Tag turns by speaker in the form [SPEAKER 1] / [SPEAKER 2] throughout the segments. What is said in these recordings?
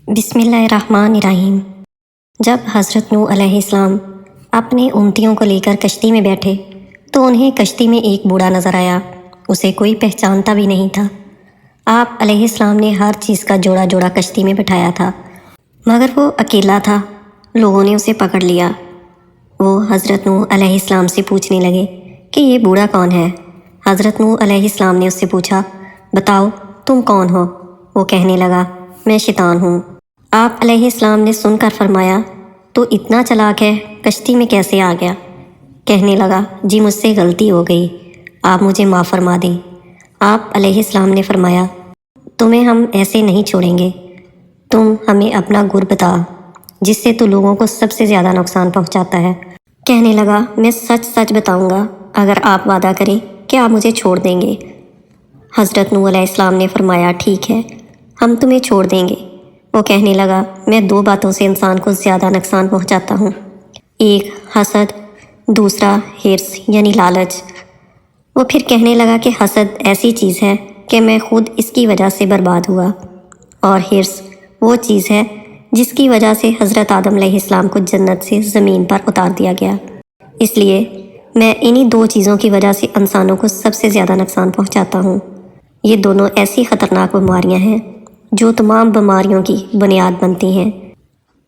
[SPEAKER 1] बिस्मिल्लाहिर्रहमानिर्रहीम। जब हज़रत नूह अलैहिस्सलाम अपने उम्मतियों को लेकर कश्ती में बैठे तो उन्हें कश्ती में एक बूढ़ा नज़र आया। उसे कोई पहचानता भी नहीं था। आप अलैहिस्सलाम ने हर चीज़ का जोड़ा जोड़ा कश्ती में बिठाया था, मगर वो अकेला था। लोगों ने उसे पकड़ लिया। वो हज़रत नूह अलैहिस्सलाम से पूछने लगे कि ये बूढ़ा कौन है। हज़रत नूह अलैहिस्सलाम ने उससे पूछा, बताओ तुम कौन हो। वो कहने लगा, मैं शैतान हूँ। आप अलैहिस्सलाम ने सुनकर फरमाया, तो इतना चालाक है, कश्ती में कैसे आ गया। कहने लगा, जी मुझसे गलती हो गई, आप मुझे माफ़ फरमा दें। आप अलैहिस्सलाम ने फरमाया, तुम्हें हम ऐसे नहीं छोड़ेंगे। तुम हमें अपना गुर बता, जिससे तू लोगों को सबसे ज़्यादा नुकसान पहुंचाता है। कहने लगा, मैं सच सच बताऊंगा अगर आप वादा करें कि आप मुझे छोड़ देंगे। हज़रत नूह अलैहिस्सलाम ने फरमाया, ठीक है, हम तुम्हें छोड़ देंगे। वो कहने लगा, मैं दो बातों से इंसान को ज़्यादा नुकसान पहुंचाता हूँ, एक हसद, दूसरा हिर्स यानी लालच। वो फिर कहने लगा कि हसद ऐसी चीज़ है कि मैं खुद इसकी वजह से बर्बाद हुआ, और हिर्स वो चीज़ है जिसकी वजह से हज़रत आदम अलैहिस्सलाम को जन्नत से ज़मीन पर उतार दिया गया। इसलिए मैं इन्हीं दो चीज़ों की वजह से इंसानों को सबसे ज़्यादा नुकसान पहुंचाता हूँ। ये दोनों ऐसी ख़तरनाक बीमारियाँ हैं जो तमाम बीमारियों की बुनियाद बनती हैं।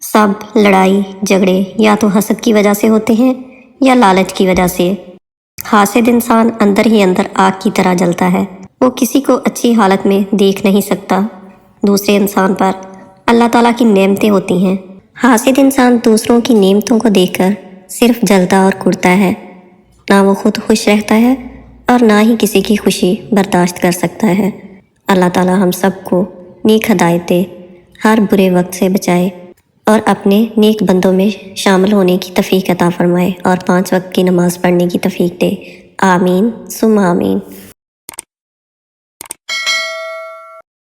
[SPEAKER 1] सब लड़ाई झगड़े या तो हसद की वजह से होते हैं या लालच की वजह से। हासिद इंसान अंदर ही अंदर आग की तरह जलता है। वो किसी को अच्छी हालत में देख नहीं सकता। दूसरे इंसान पर अल्लाह ताला की नेमतें होती हैं। हासिद इंसान दूसरों की नेमतों को देखकर सिर्फ जलता और कुढ़ता है। ना वो खुद खुश रहता है और ना ही किसी की खुशी बर्दाश्त कर सकता है। अल्लाह ताला हम सबको नेक हिदायत दे, हर बुरे वक्त से बचाए और अपने नेक बंदों में शामिल होने की तौफीक अता फरमाए और 5 वक्त की नमाज़ पढ़ने की तौफीक दे। आमीन सुम्मा आमीन।